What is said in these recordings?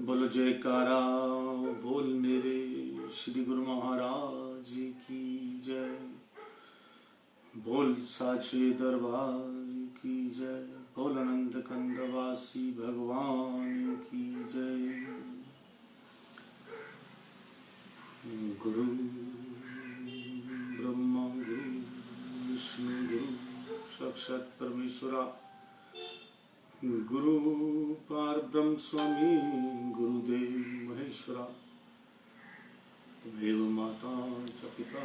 बोलो जयकारा बोल मेरे श्री गुरु महाराज की जय। बोल साचे दरबार की जय। बोल अनंत कंदवासी भगवान की जय। गुरु ब्रह्मा गुरु विष्णु गुरु साक्षात परमेश्वरा गुरु पार ब्रह्म स्वामी गुरुदेव महेश्वरा। तुमेव माता च पिता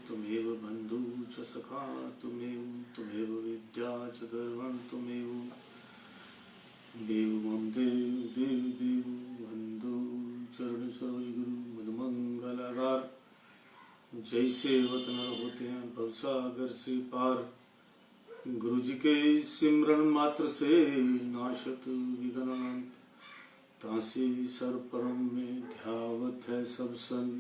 तुमेव बंधु च सखा तुमेव विद्या च गर्वं तुमेव देव मम देव बंधु चरण सरोज गुरु मधुमंगलागार। जैसे वतन होते हैं भवसागर से पार, गुरु जी के सिमरन मात्र से नाशत विघ्न अनंत। तासे सर परम में ध्यावत है सब सन।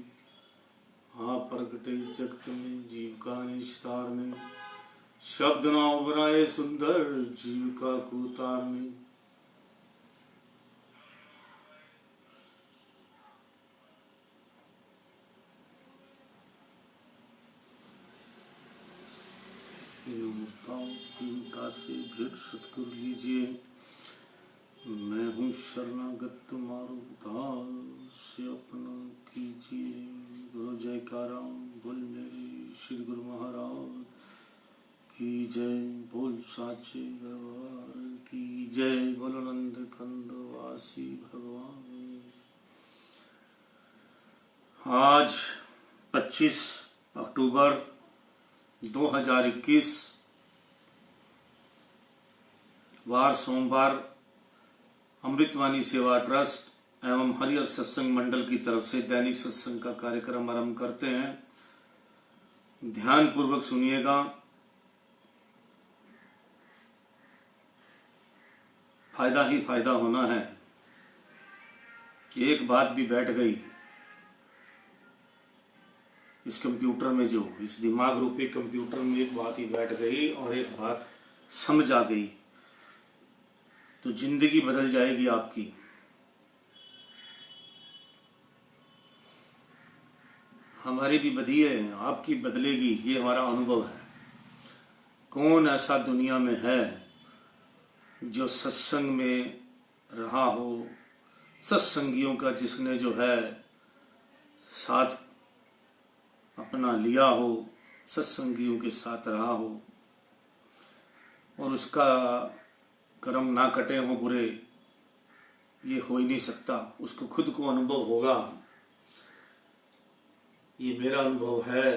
आप प्रगटे जगत में जीव का निस्तारने, शब्द नाव बनाए सुंदर जीविका को तारने। तिनका से भेंट सत्कर लीजिए। मैं हूँ शरणागत तुम्हारो दास से अपना कीजिए। गुरु जयकारा बोल मेरे श्री गुरु महाराज की जय। बोल साचे दरबार की जय। बोल आनंद कंदवासी भगवान। आज 25 अक्टूबर 2021 वार सोमवार अमृतवाणी सेवा ट्रस्ट एवं हरिहर सत्संग मंडल की तरफ से दैनिक सत्संग का कार्यक्रम आरंभ करते हैं। ध्यान पूर्वक सुनिएगा। फायदा ही फायदा होना है। एक बात भी बैठ गई इस कंप्यूटर में, जो इस दिमाग रूपी कंप्यूटर में एक बात ही बैठ गई और एक बात समझ आ गई तो जिंदगी बदल जाएगी आपकी। हमारी भी बदी है, आपकी बदलेगी, ये हमारा अनुभव है। कौन ऐसा दुनिया में है जो सत्संग में रहा हो, सत्संगियों का जिसने जो है साथ अपना लिया हो, सत्संगियों के साथ रहा हो और उसका कर्म ना कटे हो बुरे, ये हो ही नहीं सकता। उसको खुद को अनुभव होगा। ये मेरा अनुभव है।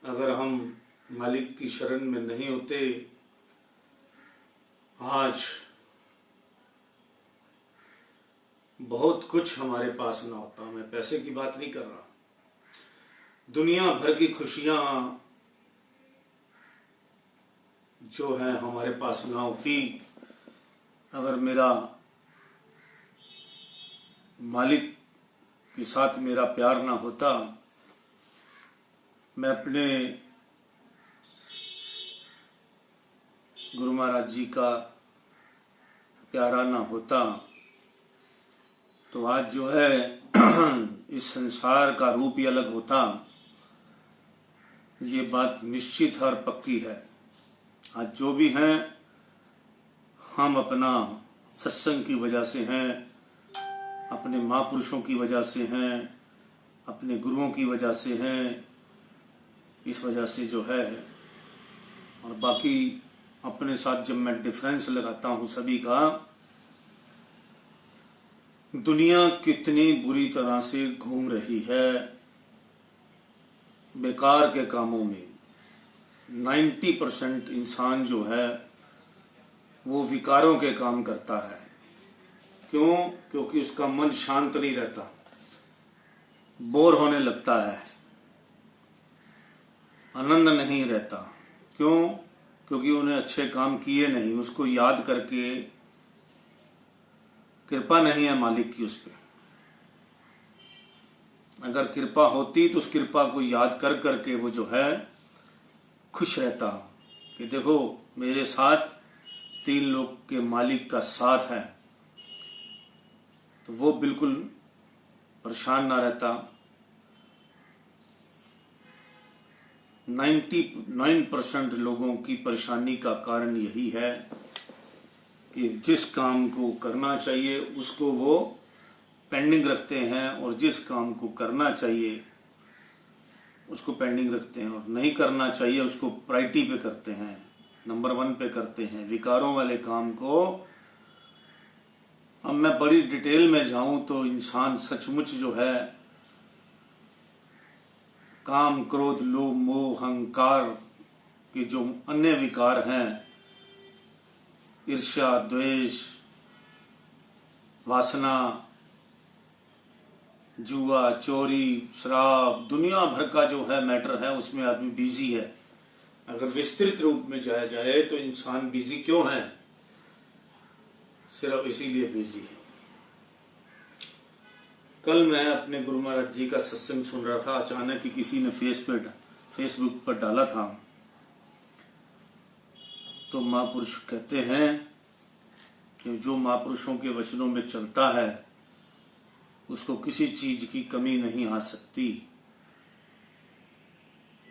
अगर हम मालिक की शरण में नहीं होते आज बहुत कुछ हमारे पास ना होता। मैं पैसे की बात नहीं कर रहा। दुनिया भर की खुशियां जो है हमारे पास ना होती अगर मेरा मालिक के साथ मेरा प्यार ना होता। मैं अपने गुरु महाराज जी का प्यारा ना होता तो आज जो है इस संसार का रूप ही अलग होता। ये बात निश्चित और पक्की है। आज जो भी हैं हम अपना सत्संग की वजह से हैं, अपने महापुरुषों की वजह से हैं, अपने गुरुओं की वजह से हैं। इस वजह से जो है और बाकी अपने साथ जब मैं डिफरेंस लगाता हूँ सभी का, दुनिया कितनी बुरी तरह से घूम रही है बेकार के कामों में। 90% इंसान जो है वो विकारों के काम करता है। क्यों? क्योंकि उसका मन शांत नहीं रहता, बोर होने लगता है, आनंद नहीं रहता। क्यों? क्योंकि उन्हें अच्छे काम किए नहीं, उसको याद करके कृपा नहीं है मालिक की उस पर। अगर कृपा होती तो उस कृपा को याद कर करके वो जो है खुश रहता कि देखो मेरे साथ 3 लोग के मालिक का साथ है। तो वो बिल्कुल परेशान ना रहता। 99% लोगों की परेशानी का कारण यही है कि जिस काम को करना चाहिए उसको वो पेंडिंग रखते हैं, और जिस काम को करना चाहिए उसको पेंडिंग रखते हैं, और नहीं करना चाहिए उसको प्रायोरिटी पे करते हैं, नंबर 1 पे करते हैं। विकारों वाले काम को, अब मैं बड़ी डिटेल में जाऊं तो इंसान सचमुच जो है काम, क्रोध, लोभ, मोह, अहंकार के जो अन्य विकार हैं, ईर्ष्या, द्वेष, वासना, जुआ, चोरी, शराब, दुनिया भर का जो है मैटर है उसमें आदमी बिजी है। अगर विस्तृत रूप में जाया जाए तो इंसान बिजी क्यों है? सिर्फ इसीलिए बिजी है। कल मैं अपने गुरु महाराज जी का सत्संग सुन रहा था, अचानक ही किसी ने फेसबुक पर डाला था। तो महापुरुष कहते हैं कि जो महापुरुषों के वचनों में चलता है उसको किसी चीज की कमी नहीं आ सकती।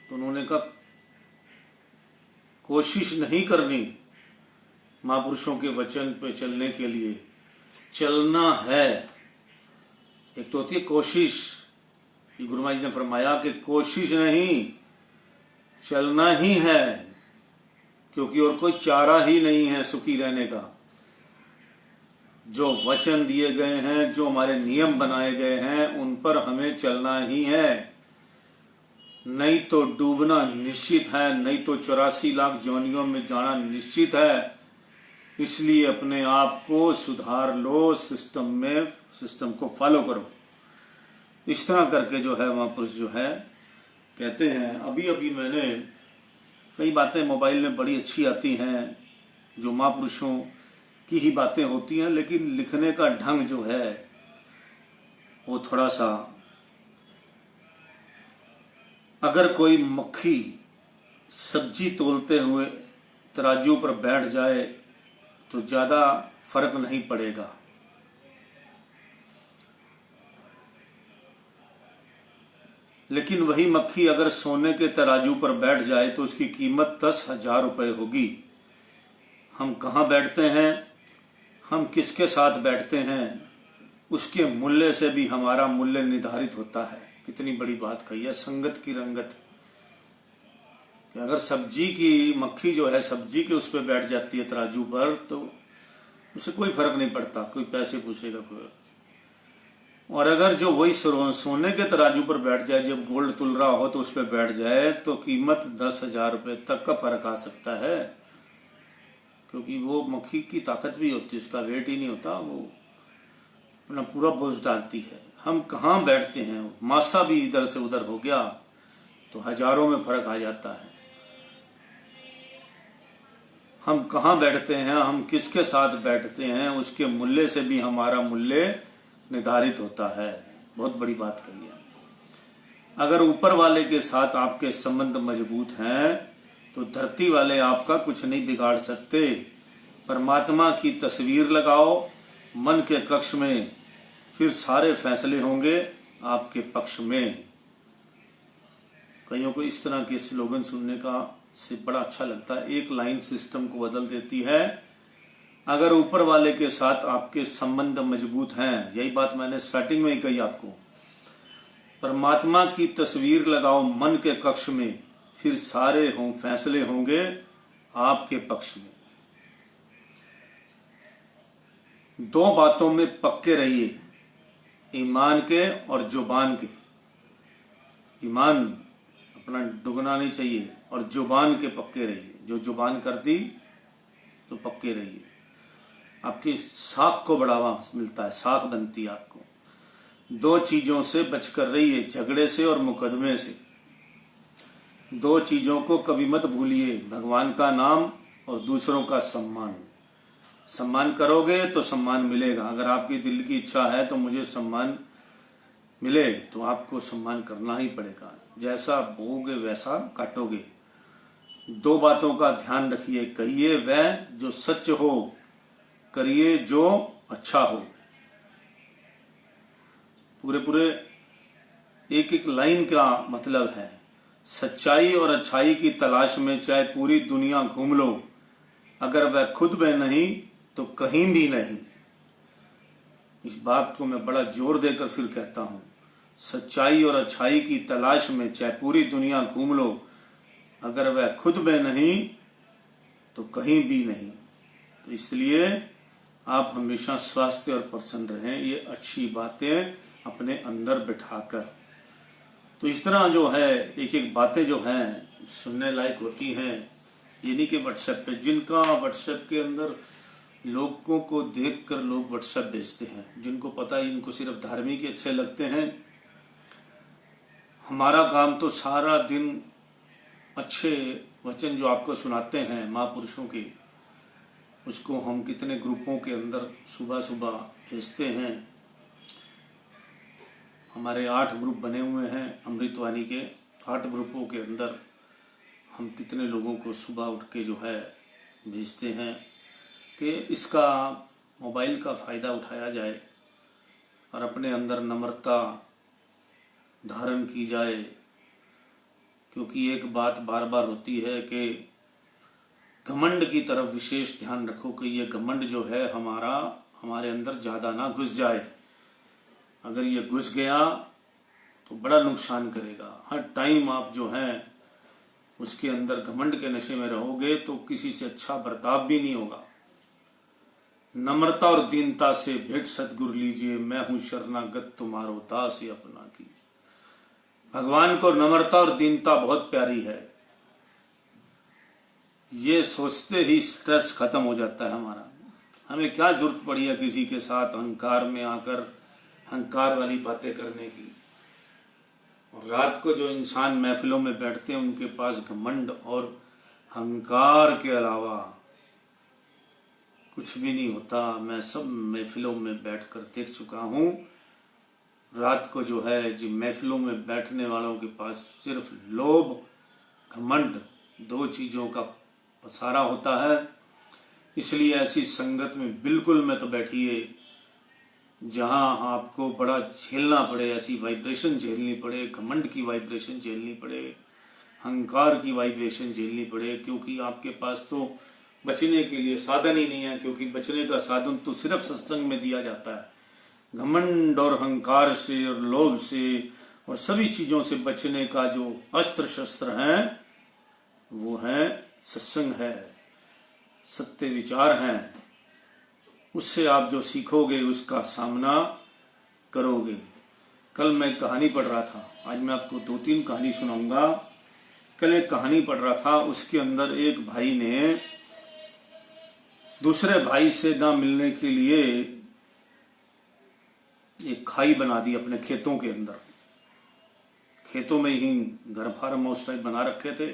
तो उन्होंने कहा कोशिश नहीं करनी महापुरुषों के वचन पे चलने के लिए, चलना है। एक तो होती है कोशिश, कि गुरु महाराज ने फरमाया कि कोशिश नहीं, चलना ही है, क्योंकि और कोई चारा ही नहीं है सुखी रहने का। जो वचन दिए गए हैं, जो हमारे नियम बनाए गए हैं, उन पर हमें चलना ही है, नहीं तो डूबना निश्चित है, नहीं तो 84 लाख जोनियों में जाना निश्चित है। इसलिए अपने आप को सुधार लो, सिस्टम को फॉलो करो। इस तरह करके जो है महापुरुष जो है कहते हैं। अभी अभी मैंने कई बातें मोबाइल में बड़ी अच्छी आती हैं जो महापुरुषों की ही बातें होती हैं, लेकिन लिखने का ढंग जो है वो थोड़ा सा, अगर कोई मक्खी सब्जी तोलते हुए तराजू पर बैठ जाए तो ज्यादा फर्क नहीं पड़ेगा, लेकिन वही मक्खी अगर सोने के तराजू पर बैठ जाए तो उसकी कीमत 10,000 रुपये होगी। हम कहाँ बैठते हैं, हम किसके साथ बैठते हैं, उसके मूल्य से भी हमारा मूल्य निर्धारित होता है। कितनी बड़ी बात कही है, संगत की रंगत। कि अगर सब्जी की मक्खी जो है सब्जी के उस पर बैठ जाती है तराजू पर, तो उसे कोई फर्क नहीं पड़ता, कोई पैसे पूछेगा कोई। और अगर जो वही सोने के तराजू पर बैठ जाए, जब गोल्ड तुल रहा हो तो उस पर बैठ जाए, तो कीमत 10,000 रुपये तक का फर्क आ सकता है। क्योंकि वो मक्खी की ताकत भी होती है, उसका वेट ही नहीं होता, वो अपना पूरा बोझ डालती है। हम कहाँ बैठते हैं, मासा भी इधर से उधर हो गया तो हजारों में फर्क आ जाता है। हम कहाँ बैठते हैं, हम किसके साथ बैठते हैं, उसके मूल्य से भी हमारा मूल्य निर्धारित होता है। बहुत बड़ी बात कही है। अगर ऊपर वाले के साथ आपके संबंध मजबूत हैं तो धरती वाले आपका कुछ नहीं बिगाड़ सकते। परमात्मा की तस्वीर लगाओ मन के कक्ष में, फिर सारे फैसले होंगे आपके पक्ष में। कईयों को इस तरह के स्लोगन सुनने का से बड़ा अच्छा लगता है। एक लाइन सिस्टम को बदल देती है। अगर ऊपर वाले के साथ आपके संबंध मजबूत हैं, यही बात मैंने स्टार्टिंग में ही कही आपको, परमात्मा की तस्वीर लगाओ मन के कक्ष में, फिर सारे फैसले होंगे आपके पक्ष में। दो बातों में पक्के रहिए, ईमान के और जुबान के। ईमान अपना डुगना नहीं चाहिए, और जुबान के पक्के रहिए। जो जुबान कर दी तो पक्के रहिए, आपकी साख को बढ़ावा मिलता है, साख बनती है आपको। दो चीजों से बचकर रहिए, झगड़े से और मुकदमे से। दो चीजों को कभी मत भूलिए, भगवान का नाम और दूसरों का सम्मान। सम्मान करोगे तो सम्मान मिलेगा। अगर आपकी दिल की इच्छा है तो मुझे सम्मान मिले, तो आपको सम्मान करना ही पड़ेगा। जैसा बोओगे वैसा काटोगे। दो बातों का ध्यान रखिए, कहिए वह जो सच हो, करिए जो अच्छा हो। पूरे पूरे एक एक लाइन का मतलब है। सच्चाई और अच्छाई की तलाश में चाहे पूरी दुनिया घूम लो, अगर वह खुद में नहीं तो कहीं भी नहीं। इस बात को मैं बड़ा जोर देकर फिर कहता हूं, सच्चाई और अच्छाई की तलाश में चाहे पूरी दुनिया घूम लो, अगर वह खुद में नहीं तो कहीं भी नहीं। तो इसलिए आप हमेशा स्वस्थ और प्रसन्न रहें, ये अच्छी बातें अपने अंदर बिठाकर। तो इस तरह जो है एक एक बातें जो हैं सुनने लायक होती हैं। ये नहीं कि व्हाट्सएप पे, जिनका व्हाट्सएप के अंदर लोगों को देखकर लोग व्हाट्सएप भेजते हैं, जिनको पता है इनको सिर्फ धार्मिक ही अच्छे लगते हैं। हमारा काम तो सारा दिन अच्छे वचन जो आपको सुनाते हैं महापुरुषों के, उसको हम कितने ग्रुपों के अंदर सुबह सुबह भेजते हैं। हमारे 8 ग्रुप बने हुए हैं अमृतवाणी के। 8 ग्रुपों के अंदर हम कितने लोगों को सुबह उठ के जो है भेजते हैं कि इसका मोबाइल का फ़ायदा उठाया जाए और अपने अंदर नम्रता धारण की जाए। क्योंकि एक बात बार बार होती है कि घमंड की तरफ विशेष ध्यान रखो कि ये घमंड जो है हमारे अंदर ज़्यादा ना घुस जाए। अगर ये घुस गया तो बड़ा नुकसान करेगा। हर टाइम आप जो हैं उसके अंदर घमंड के नशे में रहोगे तो किसी से अच्छा बर्ताव भी नहीं होगा। नम्रता और दीनता से भेंट सतगुरु लीजिए, मैं हूं शरणागत तुम्हारो दास ही अपना कीजिए। भगवान को नम्रता और दीनता बहुत प्यारी है। ये सोचते ही स्ट्रेस खत्म हो जाता है हमारा। हमें क्या जरूरत पड़ी है किसी के साथ अहंकार में आकर अहंकार वाली बातें करने की। और रात को जो इंसान महफिलों में बैठते हैं उनके पास घमंड और अहंकार के अलावा कुछ भी नहीं होता। मैं सब महफिलों में बैठकर देख चुका हूँ। रात को जो है जी महफिलों में बैठने वालों के पास सिर्फ लोभ घमंड 2 चीजों का पसारा होता है। इसलिए ऐसी संगत में बिल्कुल मत बैठिए जहां आपको बड़ा झेलना पड़े, ऐसी वाइब्रेशन झेलनी पड़े, घमंड की वाइब्रेशन झेलनी पड़े, अहंकार की वाइब्रेशन झेलनी पड़े। क्योंकि आपके पास तो बचने के लिए साधन ही नहीं है। क्योंकि बचने का साधन तो सिर्फ सत्संग में दिया जाता है। घमंड और अहंकार से और लोभ से और सभी चीजों से बचने का जो अस्त्र शस्त्र है वो है सत्संग है, सत्य विचार है। उससे आप जो सीखोगे उसका सामना करोगे। कल मैं एक कहानी पढ़ रहा था, आज मैं आपको 2-3 कहानी सुनाऊंगा। कल एक कहानी पढ़ रहा था, उसके अंदर एक भाई ने दूसरे भाई से ना मिलने के लिए एक खाई बना दी अपने खेतों के अंदर। खेतों में ही घर फार्म हाउस टाइप बना रखे थे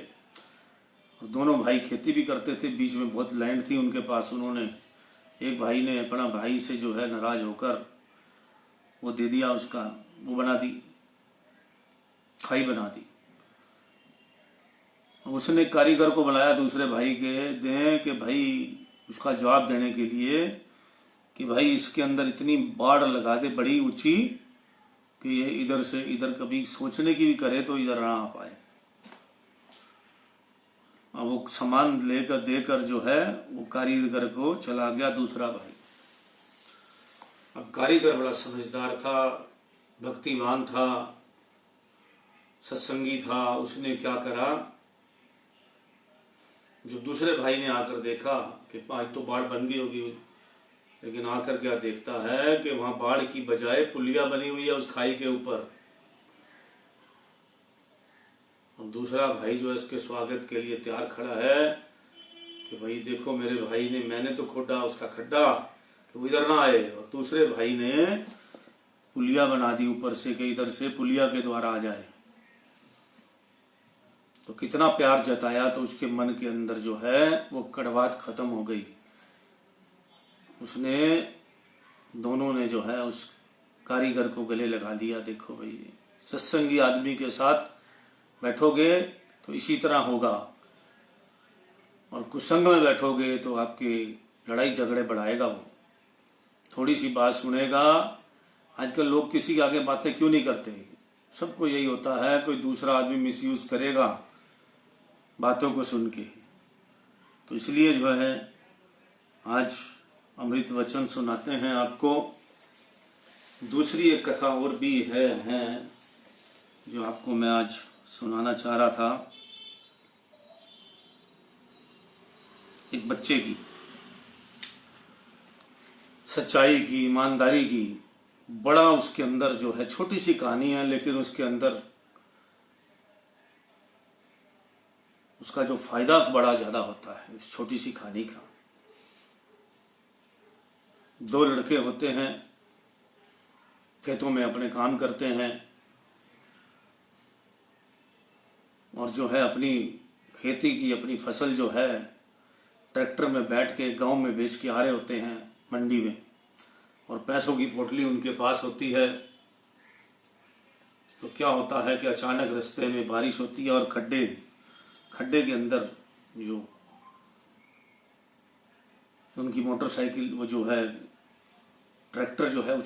और दोनों भाई खेती भी करते थे। बीच में बहुत लैंड थी उनके पास। उन्होंने एक भाई ने अपना भाई से जो है नाराज होकर वो दे दिया, उसका वो बना दी, खाई बना दी। उसने कारीगर को बुलाया दूसरे भाई के दें कि भाई उसका जवाब देने के लिए कि भाई इसके अंदर इतनी बाड़ लगा दे बड़ी ऊंची कि ये इधर से इधर कभी सोचने की भी करे तो इधर ना आ पाए। अब वो सामान लेकर देकर जो है वो कारीगर को चला गया दूसरा भाई। अब कारीगर बड़ा समझदार था, भक्तिवान था, सत्संगी था। उसने क्या करा, जो दूसरे भाई ने आकर देखा कि आज तो बाढ़ बन गई होगी, लेकिन आकर क्या देखता है कि वहां बाढ़ की बजाय पुलिया बनी हुई है उस खाई के ऊपर। और दूसरा भाई जो है इसके स्वागत के लिए तैयार खड़ा है कि भाई देखो मेरे भाई ने, मैंने तो खोदा उसका खड्डा कि वो इधर ना आए, और दूसरे भाई ने पुलिया बना दी ऊपर से कि इधर से पुलिया के द्वारा आ जाए। तो कितना प्यार जताया तो उसके मन के अंदर जो है वो कड़वाहट खत्म हो गई। उसने दोनों ने जो है उस कारीगर को गले लगा दिया। देखो भाई सत्संगी आदमी के साथ बैठोगे तो इसी तरह होगा, और कुसंग में बैठोगे तो आपकी लड़ाई झगड़े बढ़ाएगा। वो थोड़ी सी बात सुनेगा, आजकल लोग किसी के आगे बातें क्यों नहीं करते? सबको यही होता है कोई दूसरा आदमी मिसयूज करेगा बातों को सुन के। तो इसलिए जो है आज अमृत वचन सुनाते हैं आपको। दूसरी एक कथा और भी है जो आपको मैं आज सुनाना चाह रहा था। एक बच्चे की सच्चाई की, ईमानदारी की, बड़ा उसके अंदर जो है, छोटी सी कहानी है लेकिन उसके अंदर उसका जो फायदा बड़ा ज्यादा होता है इस छोटी सी कहानी का। दो लड़के होते हैं, खेतों में अपने काम करते हैं और जो है अपनी खेती की अपनी फसल जो है ट्रैक्टर में बैठ के गांव में बेच के आ रहे होते हैं मंडी में, और पैसों की पोटली उनके पास होती है। तो क्या होता है कि अचानक रास्ते में बारिश होती है और खड्डे के अंदर जो उनकी मोटरसाइकिल वो जो है ट्रैक्टर जो है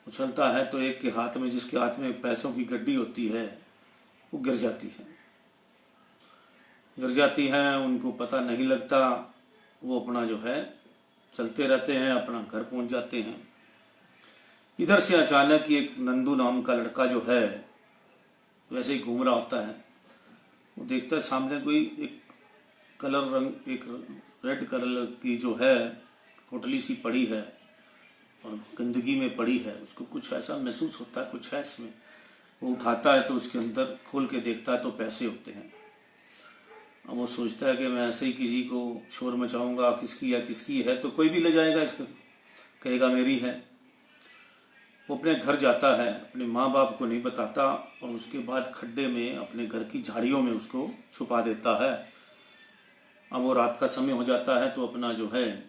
उछलता है तो एक के हाथ में, जिसके हाथ में पैसों की गड्डी होती है, वो गिर जाती है। उनको पता नहीं लगता, वो अपना जो है चलते रहते हैं, अपना घर पहुंच जाते हैं। इधर से अचानक एक नंदू नाम का लड़का जो है वैसे ही घूम रहा होता है। वो देखता है सामने कोई एक रेड कलर की जो है पोटली सी पड़ी है और गंदगी में पड़ी है। उसको कुछ ऐसा महसूस होता है, कुछ है इसमें। वो उठाता है तो उसके अंदर खोल के देखता है तो पैसे होते हैं। अब वो सोचता है कि मैं ऐसे ही किसी को शोर मचाऊंगा, किसकी है तो कोई भी ले जाएगा इसको, कहेगा मेरी है। वो अपने घर जाता है, अपने माँ बाप को नहीं बताता और उसके बाद खड्डे में अपने घर की झाड़ियों में उसको छुपा देता है। अब वो रात का समय हो जाता है तो अपना जो है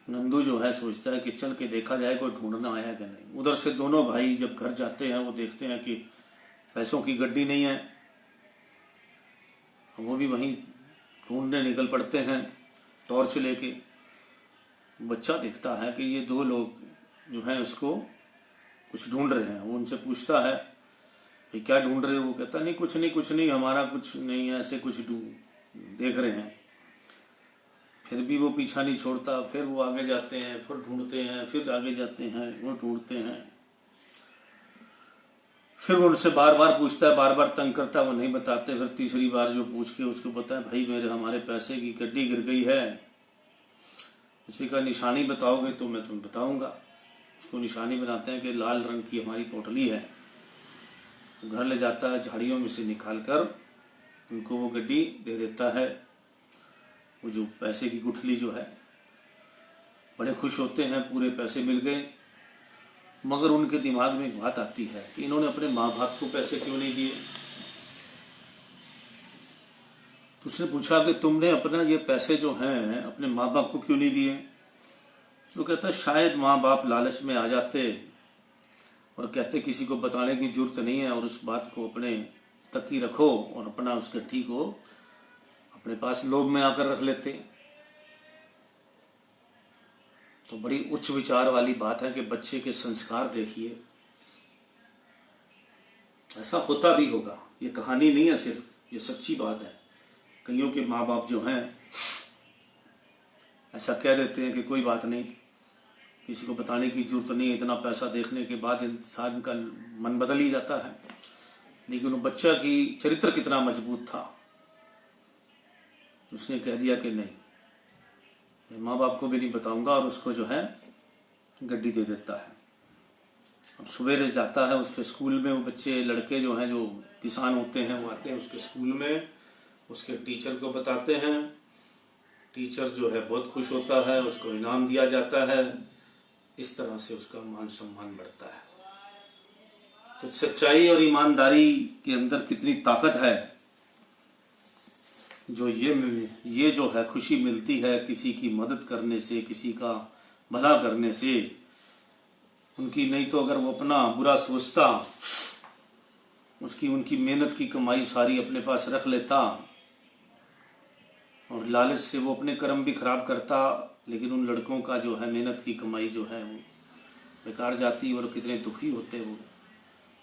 नंदू जो है सोचता है कि चल के देखा जाए कोई ढूंढना आया कि नहीं। उधर से दोनों भाई जब घर जाते हैं वो देखते हैं कि पैसों की गड्डी नहीं है। वो भी वहीं ढूंढने निकल पड़ते हैं टॉर्च लेके। बच्चा देखता है कि ये दो लोग जो हैं उसको कुछ ढूंढ रहे हैं। वो उनसे पूछता है भाई क्या ढूंढ रहे हो? वो कहता नहीं कुछ नहीं हमारा कुछ नहीं है, ऐसे कुछ देख रहे हैं। फिर भी वो पीछा नहीं छोड़ता, फिर वो आगे जाते हैं, फिर ढूंढते हैं, फिर आगे जाते हैं, वो ढूंढते हैं। फिर वो उनसे बार बार पूछता है, बार बार तंग करता है, वो नहीं बताते। फिर तीसरी बार जो पूछ के उसको पता है भाई हमारे पैसे की गड्डी गिर गई है, उसी का निशानी बताओगे तो मैं तुम्हें बताऊंगा। उसको निशानी बनाते हैं कि लाल रंग की हमारी पोटली है। घर ले जाता है, झाड़ियों में से निकाल कर उनको वो गड्डी दे देता है। वो जो पैसे की गुठली जो है, बड़े खुश होते हैं, पूरे पैसे मिल गए। मगर उनके दिमाग में एक बात आती है कि इन्होंने अपने माँ बाप को पैसे क्यों नहीं दिए। तो उसने पूछा कि तुमने अपना ये पैसे जो हैं अपने माँ बाप को क्यों नहीं दिए? तो कहता है शायद माँ बाप लालच में आ जाते और कहते किसी को बताने की जरूरत नहीं है और उस बात को अपने तक ही रखो और अपना उसके ठीक हो अपने पास लोभ में आकर रख लेते। तो बड़ी उच्च विचार वाली बात है कि बच्चे के संस्कार देखिए। ऐसा होता भी होगा, ये कहानी नहीं है सिर्फ, ये सच्ची बात है। कईयों के माँ बाप जो हैं ऐसा कह देते हैं कि कोई बात नहीं, किसी को बताने की जरूरत नहीं। इतना पैसा देखने के बाद इंसान का मन बदल ही जाता है। लेकिन वो बच्चा की चरित्र कितना मजबूत था, उसने कह दिया कि नहीं, मैं माँ बाप को भी नहीं बताऊंगा, और उसको जो है गड्डी दे देता है। अब सवेरे जाता है उसके स्कूल में। वो बच्चे लड़के जो हैं जो किसान होते हैं वो आते हैं उसके स्कूल में, उसके टीचर को बताते हैं। टीचर जो है बहुत खुश होता है, उसको इनाम दिया जाता है। इस तरह से उसका मान सम्मान बढ़ता है। तो सच्चाई और ईमानदारी के अंदर कितनी ताकत है। जो ये जो है खुशी मिलती है किसी की मदद करने से, किसी का भला करने से। उनकी नहीं तो अगर वो अपना बुरा सोचता, उनकी मेहनत की कमाई सारी अपने पास रख लेता और लालच से वो अपने कर्म भी खराब करता, लेकिन उन लड़कों का जो है मेहनत की कमाई जो है वो बेकार जाती है और कितने दुखी होते वो।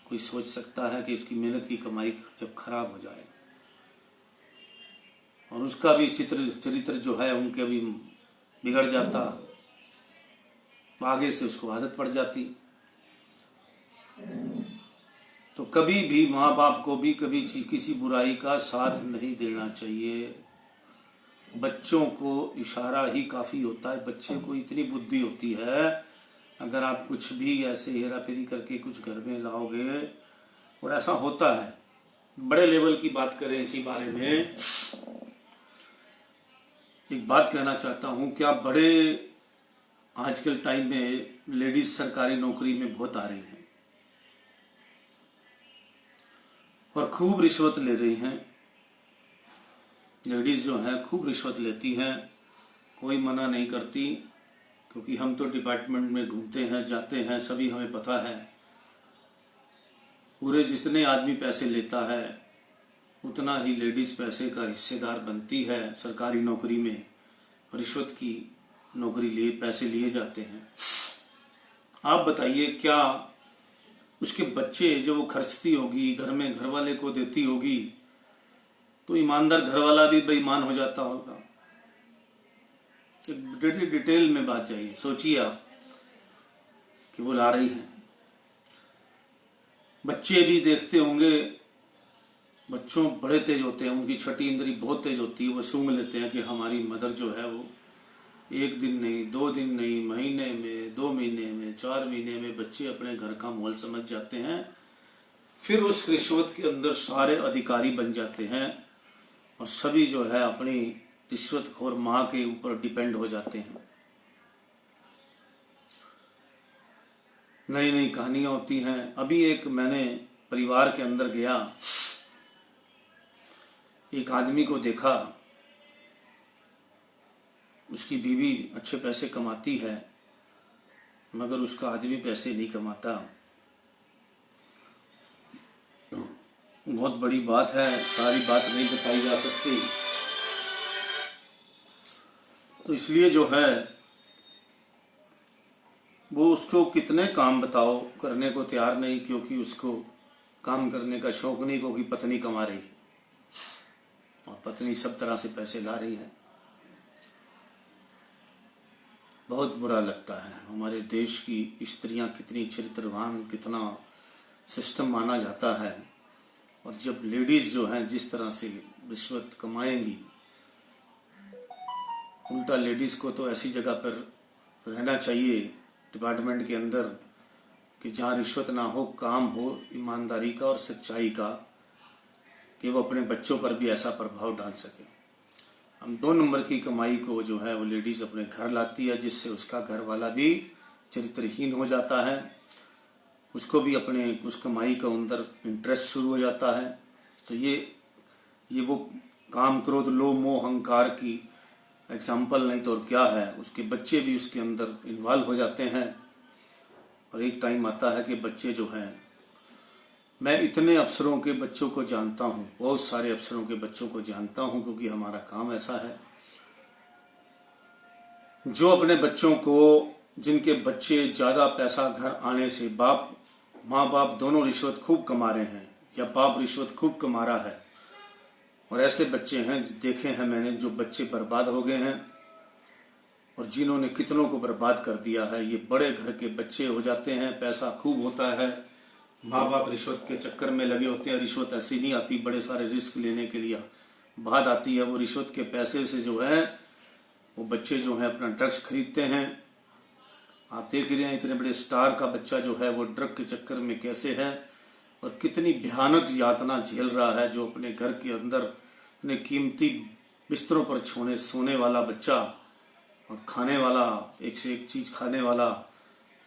कोई सोच सकता है कि उसकी मेहनत की कमाई जब खराब हो जाए और उसका भी चरित्र जो है उनके भी बिगड़ जाता, तो आगे से उसको आदत पड़ जाती। तो कभी भी माँ बाप को भी कभी किसी बुराई का साथ नहीं देना चाहिए। बच्चों को इशारा ही काफ़ी होता है। बच्चे को इतनी बुद्धि होती है, अगर आप कुछ भी ऐसे हेरा फेरी करके कुछ घर में लाओगे, और ऐसा होता है। बड़े लेवल की बात करें इसी बारे में, एक बात कहना चाहता हूं, क्या बड़े आजकल टाइम में लेडीज सरकारी नौकरी में बहुत आ रही हैं और खूब रिश्वत ले रही हैं। लेडीज जो हैं खूब रिश्वत लेती हैं, कोई मना नहीं करती, क्योंकि हम तो डिपार्टमेंट में घूमते हैं, जाते हैं, सभी हमें पता है। पूरे जितने आदमी पैसे लेता है उतना ही लेडीज पैसे का हिस्सेदार बनती है। सरकारी नौकरी में रिश्वत की नौकरी लिए पैसे लिए जाते हैं। आप बताइए, क्या उसके बच्चे जो वो खर्चती होगी, घर में घर वाले को देती होगी, तो ईमानदार घर वाला भी बेईमान हो जाता होगा। एक डिटेल में बात चाहिए, सोचिए आप कि वो ला रही है। बच्चे भी देखते होंगे, बच्चों बड़े तेज होते हैं, उनकी छठी इंद्री बहुत तेज होती है। वो सूंघ लेते हैं कि हमारी मदर जो है वो 1 दिन नहीं, 2 दिन नहीं, महीने में, 2 महीने में, 4 महीने में बच्चे अपने घर का माहौल समझ जाते हैं। फिर उस रिश्वत के अंदर सारे अधिकारी बन जाते हैं और सभी जो है अपनी रिश्वतखोर माँ के ऊपर डिपेंड हो जाते हैं। नई नई कहानियां होती हैं। अभी एक मैंने परिवार के अंदर गया, एक आदमी को देखा, उसकी बीवी अच्छे पैसे कमाती है मगर उसका आदमी पैसे नहीं कमाता। बहुत बड़ी बात है, सारी बात नहीं बताई जा सकती। तो इसलिए जो है वो उसको कितने काम बताओ, करने को तैयार नहीं, क्योंकि उसको काम करने का शौक नहीं, क्योंकि पत्नी कमा रही है और पत्नी सब तरह से पैसे ला रही है। बहुत बुरा लगता है। हमारे देश की स्त्रियां कितनी चरित्रवान, कितना सिस्टम माना जाता है, और जब लेडीज जो हैं जिस तरह से रिश्वत कमाएंगी, उल्टा लेडीज को तो ऐसी जगह पर रहना चाहिए डिपार्टमेंट के अंदर कि जहाँ रिश्वत ना हो, काम हो ईमानदारी का और सच्चाई का, कि वो अपने बच्चों पर भी ऐसा प्रभाव डाल सके। हम 2 नंबर की कमाई को जो है वो लेडीज अपने घर लाती है, जिससे उसका घर वाला भी चरित्रहीन हो जाता है, उसको भी अपने उस कमाई का अंदर इंटरेस्ट शुरू हो जाता है। तो ये वो काम क्रोध लोभ मोह अहंकार की एग्जाम्पल नहीं तो और क्या है। उसके बच्चे भी उसके अंदर इन्वॉल्व हो जाते हैं और एक टाइम आता है कि बच्चे जो हैं, मैं इतने अफसरों के बच्चों को जानता हूँ, बहुत सारे अफसरों के बच्चों को जानता हूँ, क्योंकि हमारा काम ऐसा है, जो अपने बच्चों को, जिनके बच्चे ज़्यादा पैसा घर आने से माँ बाप दोनों रिश्वत खूब कमा रहे हैं या बाप रिश्वत खूब कमा रहा है, और ऐसे बच्चे हैं देखे हैं मैंने जो बच्चे बर्बाद हो गए हैं और जिन्होंने कितनों को बर्बाद कर दिया है। ये बड़े घर के बच्चे हो जाते हैं, पैसा खूब होता है, माँ बाप रिश्वत के चक्कर में लगे होते हैं। रिश्वत ऐसी नहीं आती, बड़े सारे रिस्क लेने के लिए बात आती है। वो रिश्वत के पैसे से जो है वो बच्चे जो है अपना ड्रग्स खरीदते हैं। आप देख रहे हैं इतने बड़े स्टार का बच्चा जो है वो ड्रग के चक्कर में कैसे है और कितनी भयानक यातना झेल रहा है, जो अपने घर के अंदर अपने कीमती बिस्तरों पर सोने वाला बच्चा और खाने वाला, एक से एक चीज खाने वाला,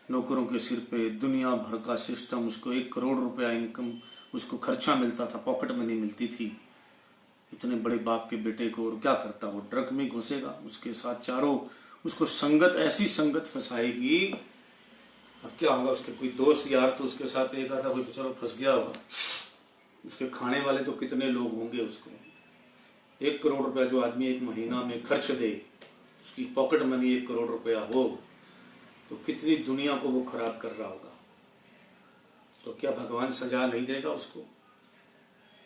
नौकरों के सिर पे दुनिया भर का सिस्टम, उसको 1 करोड़ रुपया इनकम, उसको खर्चा मिलता था, पॉकेट मनी मिलती थी इतने बड़े बाप के बेटे को। और क्या करता, वो ड्रग में घुसेगा, उसके साथ चारों उसको संगत, ऐसी संगत फंसाएगी। अब क्या होगा, उसके कोई दोस्त यार तो उसके साथ एक आधा कोई बेचारा फंस गया होगा, उसके खाने वाले तो कितने लोग होंगे। उसको 1 करोड़ रुपया जो आदमी 1 महीना में खर्च दे, उसकी पॉकेट मनी 1 करोड़ रुपया हो तो कितनी दुनिया को वो खराब कर रहा होगा। तो क्या भगवान सजा नहीं देगा उसको?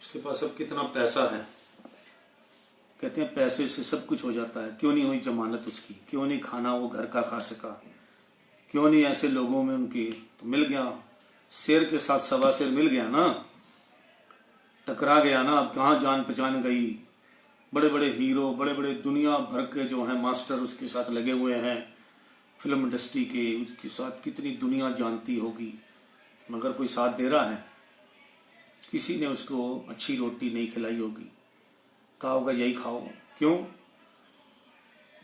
उसके पास अब कितना पैसा है। कहते हैं पैसे से सब कुछ हो जाता है। क्यों नहीं हुई जमानत उसकी? क्यों नहीं खाना वो घर का खा सका? क्यों नहीं ऐसे लोगों में उनकी? तो मिल गया, शेर के साथ सवा शेर मिल गया ना, टकरा गया ना। अब कहाँ जान पहचान गई। बड़े बड़े हीरो, बड़े बड़े दुनिया भर के जो हैं मास्टर उसके साथ लगे हुए हैं, फिल्म इंडस्ट्री के, उसके साथ कितनी दुनिया जानती होगी, मगर कोई साथ दे रहा है? किसी ने उसको अच्छी रोटी नहीं खिलाई होगी, कहा होगा यही खाओ। क्यों?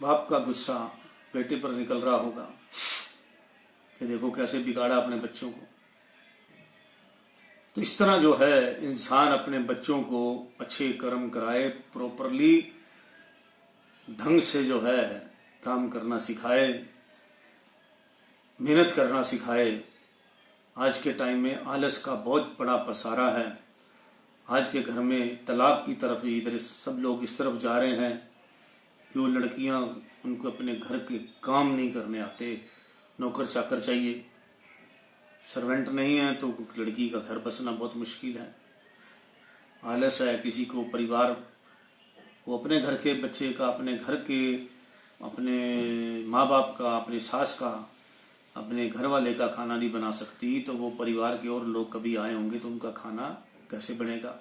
बाप का गुस्सा बेटे पर निकल रहा होगा कि देखो कैसे बिगाड़ा अपने बच्चों को। तो इस तरह जो है इंसान अपने बच्चों को अच्छे कर्म कराए, प्रॉपरली ढंग से जो है काम करना सिखाए, मेहनत करना सिखाए। आज के टाइम में आलस का बहुत बड़ा पसारा है। आज के घर में तालाब की तरफ इधर सब लोग इस तरफ जा रहे हैं कि वो लड़कियां, उनको अपने घर के काम नहीं करने आते, नौकर चाकर चाहिए। सर्वेंट नहीं है तो लड़की का घर बसना बहुत मुश्किल है। आलस है किसी को, परिवार वो अपने घर के बच्चे का, अपने घर के, अपने माँ बाप का, अपने सास का, अपने घर वाले का खाना नहीं बना सकती, तो वो परिवार के और लोग कभी आए होंगे तो उनका खाना कैसे बनेगा?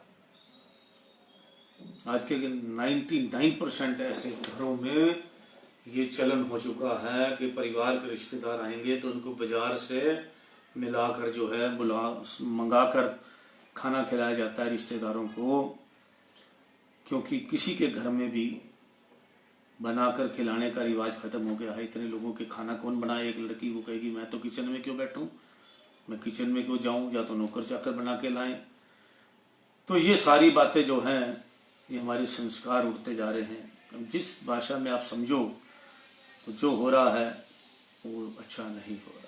आज के 99% ऐसे घरों में ये चलन हो चुका है कि परिवार के रिश्तेदार आएंगे तो उनको बाजार से मिलाकर जो है मंगाकर खाना खिलाया जाता है रिश्तेदारों को, क्योंकि किसी के घर में भी बनाकर खिलाने का रिवाज खत्म हो गया है। इतने लोगों के खाना कौन बनाए? एक लड़की वो कहेगी मैं तो किचन में क्यों बैठूं, मैं किचन में क्यों जाऊं, या तो नौकर चाकर बना के लाएं। तो ये सारी बातें जो हैं ये हमारे संस्कार उठते जा रहे हैं। जिस भाषा में आप समझो तो जो हो रहा है वो अच्छा नहीं हो रहा।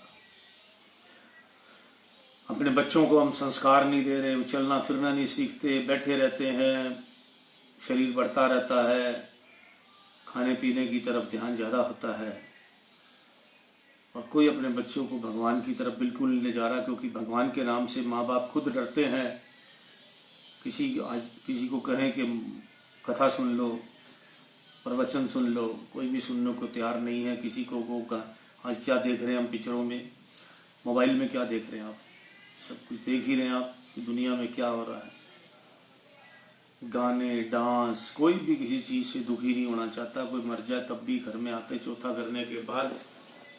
अपने बच्चों को हम संस्कार नहीं दे रहे, वो चलना फिरना नहीं सीखते, बैठे रहते हैं, शरीर बढ़ता रहता है, खाने पीने की तरफ ध्यान ज़्यादा होता है, और कोई अपने बच्चों को भगवान की तरफ बिल्कुल नहीं ले जा रहा। क्योंकि भगवान के नाम से माँ बाप खुद डरते हैं। किसी को कहें कि कथा सुन लो, प्रवचन सुन लो, कोई भी सुनने को तैयार नहीं है। किसी को आज क्या देख रहे हैं हम पिक्चरों में, मोबाइल में क्या देख रहे हैं आप, सब कुछ देख ही रहे हैं आप कि दुनिया में क्या हो रहा है। गाने, डांस, कोई भी किसी चीज़ से दुखी नहीं होना चाहता। कोई मर जाए तब भी घर में आते चौथा करने के बाद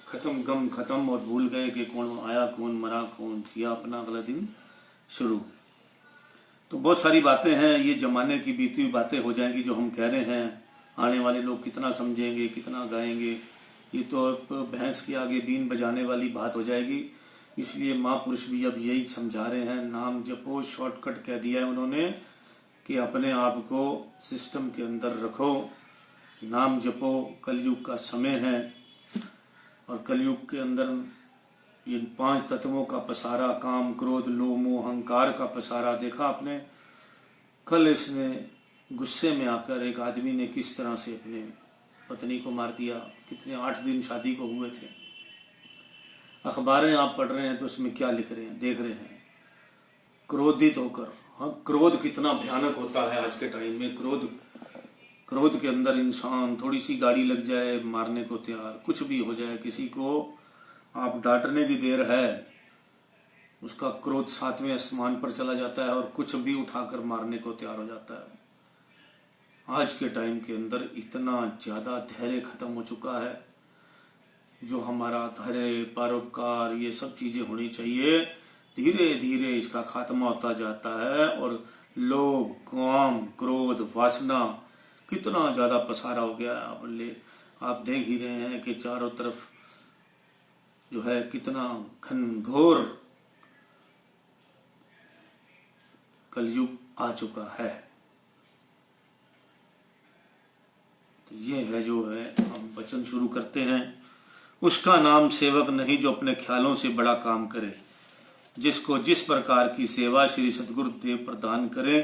खत्म, गम खत्म, और भूल गए कि कौन आया कौन मरा कौन जिया, अपना अगला दिन शुरू। तो बहुत सारी बातें हैं, ये जमाने की बीती हुई बातें हो जाएंगी जो हम कह रहे हैं। आने वाले लोग कितना समझेंगे, कितना गाएंगे, ये तो भैंस के आगे बीन बजाने वाली बात हो जाएगी। इसलिए महापुरुष भी अब यही समझा रहे हैं, नाम जपो, शॉर्टकट कह दिया है उन्होंने कि अपने आप को सिस्टम के अंदर रखो, नाम जपो। कलयुग का समय है और कलयुग के अंदर ये 5 तत्वों का पसारा, काम, क्रोध, लोभ, मोह, अहंकार का पसारा देखा आपने। कल इसने गुस्से में आकर एक आदमी ने किस तरह से अपने पत्नी को मार दिया। कितने 8 दिन शादी को हुए थे। अखबारें आप पढ़ रहे हैं तो उसमें क्या लिख रहे हैं, देख रहे हैं, क्रोधित होकर। हाँ, क्रोध कितना भयानक होता है आज के टाइम में। क्रोध के अंदर इंसान, थोड़ी सी गाड़ी लग जाए मारने को तैयार, कुछ भी हो जाए, किसी को आप डांटने भी देर है, उसका क्रोध 7वें आसमान पर चला जाता है और कुछ भी उठाकर मारने को तैयार हो जाता है। आज के टाइम के अंदर इतना ज्यादा धैर्य खत्म हो चुका है। जो हमारा धैर्य, परोपकार, ये सब चीजें होनी चाहिए, धीरे धीरे इसका खात्मा होता जाता है। और लोभ, काम, क्रोध, वासना कितना ज्यादा पसारा हो गया है। आप देख ही रहे हैं कि चारों तरफ जो है कितना घनघोर कलयुग आ चुका है। तो ये है जो है, हम वचन शुरू करते हैं। उसका नाम सेवक नहीं जो अपने ख्यालों से बड़ा काम करे, जिसको जिस प्रकार की सेवा श्री सतगुरुदेव प्रदान करे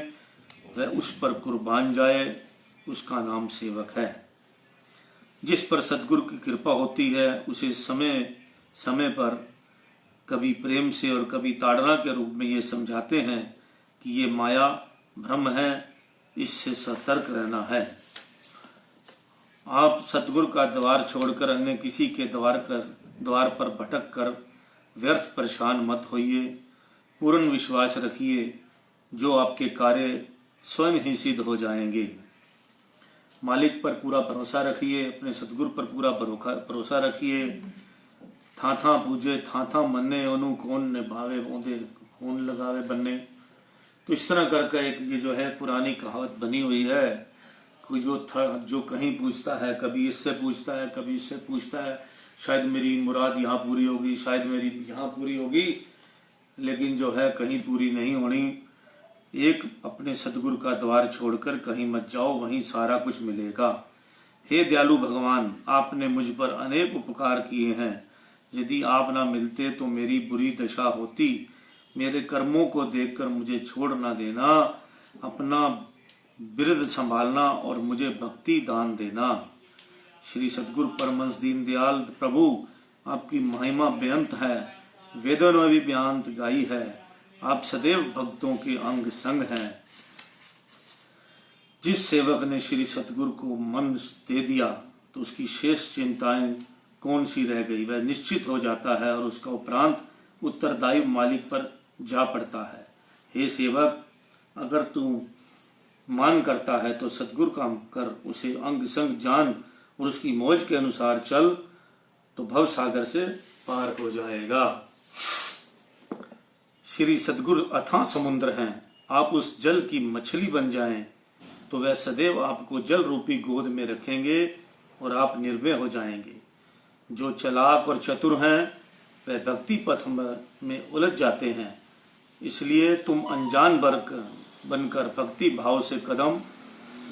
वह उस पर कुर्बान जाए, उसका नाम सेवक है। जिस पर सद्गुरु की कृपा होती है उसे समय समय पर कभी प्रेम से और कभी ताड़ना के रूप में ये समझाते हैं कि ये माया भ्रम है, इससे सतर्क रहना है। आप सतगुरु का द्वार छोड़कर अन्य किसी के द्वार पर भटक कर व्यर्थ परेशान मत होइए। पूर्ण विश्वास रखिए, जो आपके कार्य स्वयं ही सिद्ध हो जाएंगे। मालिक पर पूरा भरोसा रखिए, अपने सतगुरु पर पूरा भरोसा रखिए। था पूजे था मन्ने, ओनु कौन निभावे ओंदे कौन लगावे बन्ने। तो इस तरह करके एक ये जो है पुरानी कहावत बनी हुई है। कोई जो कहीं पूछता है, कभी इससे पूछता है, कभी इससे पूछता है, शायद मेरी मुराद यहाँ पूरी होगी, शायद मेरी यहाँ पूरी होगी, लेकिन जो है कहीं पूरी नहीं होनी। एक अपने सतगुरु का द्वार छोड़कर कहीं मत जाओ, वहीं सारा कुछ मिलेगा। हे दयालु भगवान, आपने मुझ पर अनेक उपकार किए हैं। यदि आप ना मिलते तो मेरी बुरी दशा होती। मेरे कर्मों को देखकर मुझे छोड़ ना देना, अपना बिरद संभालना और मुझे भक्ति दान देना। श्री सतगुरु परमहंस दीनदयाल प्रभु, आपकी महिमा बेअंत है, वेदों में भी बेअंत गाई है। आप सदैव भक्तों के अंग संग हैं। जिस सेवक ने श्री सतगुरु को मन दे दिया तो उसकी शेष चिंताएं कौन सी रह गई, वह निश्चित हो जाता है और उसका उपरांत उत्तरदायी मालिक पर जा पड़ता है। हे सेवक, अगर तू मान करता है तो सतगुरु काम कर, उसे अंग संग जान और उसकी मौज के अनुसार चल, तो भव सागर से पार हो जाएगा। श्री सतगुरु अथाह समुद्र हैं, आप उस जल की मछली बन जाएं तो वह सदैव आपको जल रूपी गोद में रखेंगे और आप निर्भय हो जाएंगे। जो चालाक और चतुर हैं वह भक्ति पथ में उलझ जाते हैं, इसलिए तुम अनजान बनकर भक्ति भाव से कदम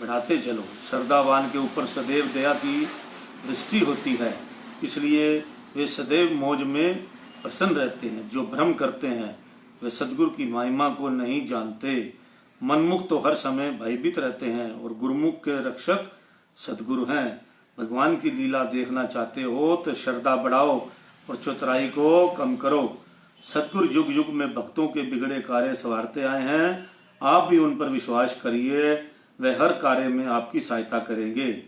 बढ़ाते चलो। श्रद्धावान के ऊपर सदैव दया की दृष्टि होती है, इसलिए वे सदैव मौज में प्रसन्न रहते हैं। जो भ्रम करते हैं वे सद्गुरु की महिमा को नहीं जानते। मनमुख तो हर समय भयभीत रहते हैं और गुरुमुख के रक्षक सद्गुरु हैं। भगवान की लीला देखना चाहते हो तो श्रद्धा बढ़ाओ और चतुराई को कम करो। सतगुरु युग युग में भक्तों के बिगड़े कार्य संवारते आए हैं, आप भी उन पर विश्वास करिए, वे हर कार्य में आपकी सहायता करेंगे।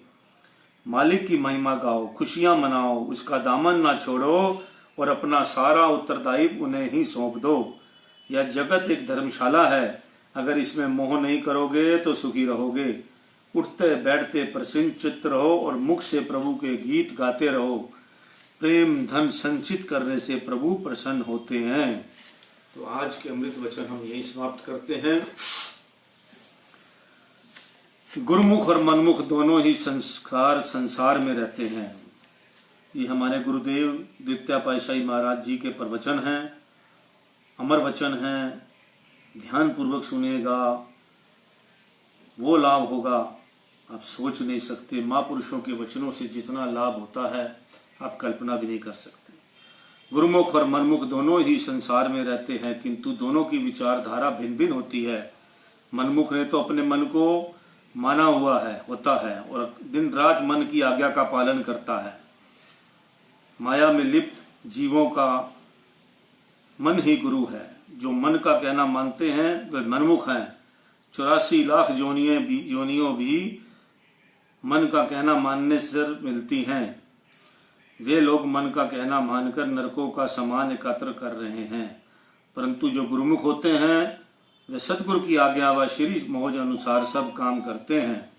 मालिक की महिमा गाओ, खुशियां मनाओ, उसका दामन ना छोड़ो और अपना सारा उत्तरदायित्व उन्हें ही सौंप दो। यह जगत एक धर्मशाला है, अगर इसमें मोह नहीं करोगे तो सुखी रहोगे। उठते बैठते प्रसन्न चित्त रहो और मुख से प्रभु के गीत गाते रहो। प्रेम धन संचित करने से प्रभु प्रसन्न होते हैं। तो आज के अमृत वचन हम यही समाप्त करते हैं। गुरुमुख और मनमुख दोनों ही संसार में रहते हैं। ये हमारे गुरुदेव द्वितीय पातशाही महाराज जी के प्रवचन हैं, अमर वचन हैं। ध्यान पूर्वक सुनिएगा, वो लाभ होगा आप सोच नहीं सकते। महापुरुषों के वचनों से जितना लाभ होता है आप कल्पना भी नहीं कर सकते। गुरुमुख और मनमुख दोनों ही संसार में रहते हैं, किंतु दोनों की विचारधारा भिन्न भिन्न होती है। मनमुख ने तो अपने मन को माना हुआ होता है और दिन रात मन की आज्ञा का पालन करता है। माया में लिप्त जीवों का मन ही गुरु है। जो मन का कहना मानते हैं वे मनमुख हैं। 84 लाख योनियों भी मन का कहना मानने से मिलती हैं। वे लोग मन का कहना मानकर नरकों का सामान एकत्र कर रहे हैं, परंतु जो गुरुमुख होते हैं वे सतगुरु की आज्ञा व श्री मौज अनुसार सब काम करते हैं।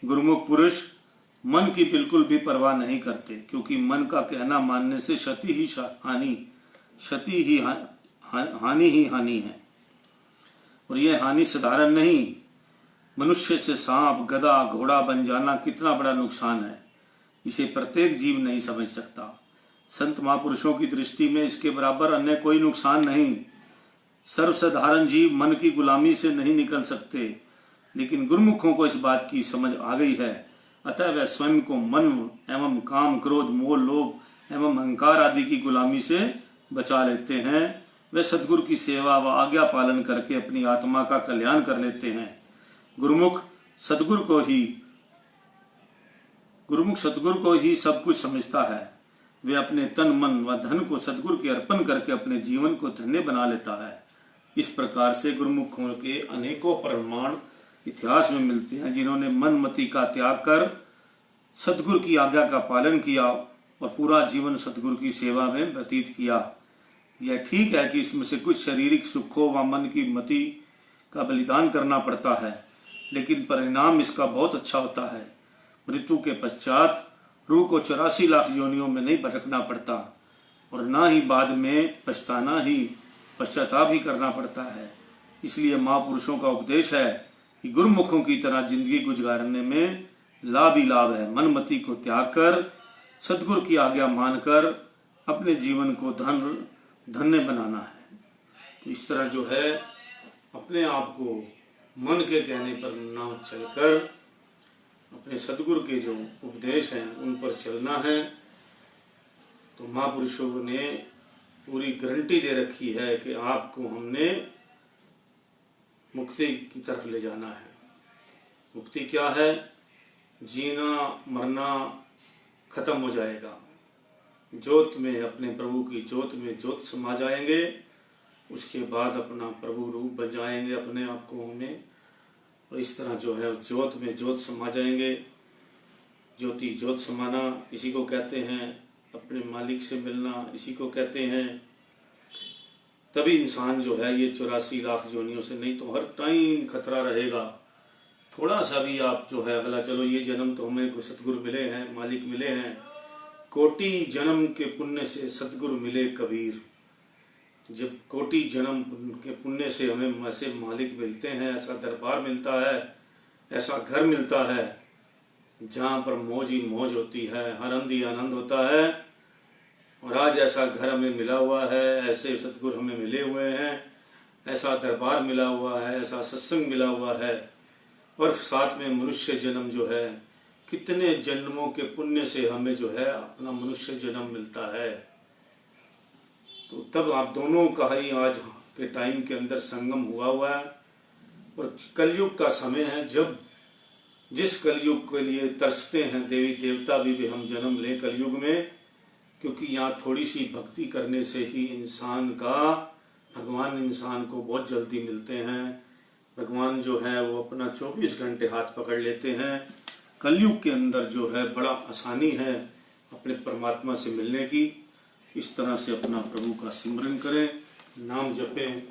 गुरुमुख पुरुष मन की बिल्कुल भी परवाह नहीं करते, क्योंकि मन का कहना मानने से हानि ही हानि है। और यह हानि साधारण नहीं, मनुष्य से सांप गधा घोड़ा बन जाना कितना बड़ा नुकसान है, इसे प्रत्येक जीव नहीं समझ सकता। संत महापुरुषों की दृष्टि में इसके बराबर अन्य कोई नुकसान नहीं। सर्वसाधारण जीव मन की गुलामी से नहीं निकल सकते, लेकिन गुरुमुखों को इस बात की समझ आ गई है। अतः वह स्वयं को मन एवं काम क्रोध मोह लोभ एवं अहंकार आदि की गुलामी से बचा लेते हैं। वे सद्गुरु की सेवा व आज्ञा पालन करके अपनी आत्मा का कल्याण कर लेते हैं। गुरुमुख सद्गुरु गुरुमुख सतगुरु को ही सब कुछ समझता है। वे अपने तन मन व धन को सतगुरु के अर्पण करके अपने जीवन को धन्य बना लेता है। इस प्रकार से गुरुमुखों के अनेकों प्रमाण इतिहास में मिलते हैं, जिन्होंने मन मति का त्याग कर सतगुरु की आज्ञा का पालन किया और पूरा जीवन सतगुरु की सेवा में व्यतीत किया। यह ठीक है कि इसमें से कुछ शारीरिक सुखों व मन की मति का बलिदान करना पड़ता है, लेकिन परिणाम इसका बहुत अच्छा होता है। मृत्यु के पश्चात रूह को 84 लाख योनियों में नहीं भटकना पड़ता और ना ही बाद में पश्चाताप ही करना पड़ता है। इसलिए महापुरुषों का उपदेश है कि गुरुमुखों की तरह जिंदगी गुजारने में लाभ ही लाभ है। मन मति को त्याग कर सतगुरु की आज्ञा मानकर अपने जीवन को धन्य बनाना है। तो इस तरह जो है अपने आप को मन के कहने पर न चलकर अपने सतगुरु के जो उपदेश हैं उन पर चलना है। तो महापुरुषों ने पूरी गारंटी दे रखी है कि आपको हमने मुक्ति की तरफ ले जाना है। मुक्ति क्या है? जीना मरना खत्म हो जाएगा, ज्योत में अपने प्रभु की ज्योत में ज्योत समा जाएंगे। उसके बाद अपना प्रभु रूप बन जाएंगे अपने आप को हमें, और इस तरह जो है ज्योत में ज्योत समा जाएंगे। ज्योति ज्योत समाना इसी को कहते हैं, अपने मालिक से मिलना इसी को कहते हैं। तभी इंसान जो है ये 84 लाख योनियों से, नहीं तो हर टाइम खतरा रहेगा। थोड़ा सा भी आप जो है अगला, चलो ये जन्म तो हमें कोई सतगुरु मिले हैं, मालिक मिले हैं, कोटि जन्म के पुण्य से सतगुरु मिले कबीर। जब कोटि जन्म के पुण्य से हमें ऐसे मालिक मिलते हैं, ऐसा दरबार मिलता है, ऐसा घर मिलता है जहाँ पर मौज ही मौज होती है, आनंद ही आनंद होता है। और आज ऐसा घर हमें मिला हुआ है, ऐसे सतगुरु हमें मिले हुए हैं, ऐसा दरबार मिला हुआ है, ऐसा सत्संग मिला हुआ है, और साथ में मनुष्य जन्म जो है, कितने जन्मों के पुण्य से हमें जो है अपना मनुष्य जन्म मिलता है। तो तब आप दोनों का ही आज के टाइम के अंदर संगम हुआ है। और कलयुग का समय है, जब जिस कलयुग के लिए तरसते हैं देवी देवता भी हम जन्म लें कलयुग में, क्योंकि यहाँ थोड़ी सी भक्ति करने से ही भगवान इंसान को बहुत जल्दी मिलते हैं। भगवान जो है वो अपना 24 घंटे हाथ पकड़ लेते हैं। कलयुग के अंदर जो है बड़ा आसानी है अपने परमात्मा से मिलने की। इस तरह से अपना प्रभु का सिमरन करें, नाम जपें,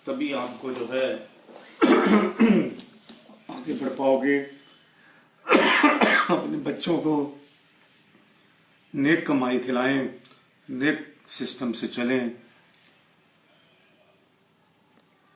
तभी आपको जो है आगे बढ़ पाओगे। अपने बच्चों को नेक कमाई खिलाएं, नेक सिस्टम से चलें,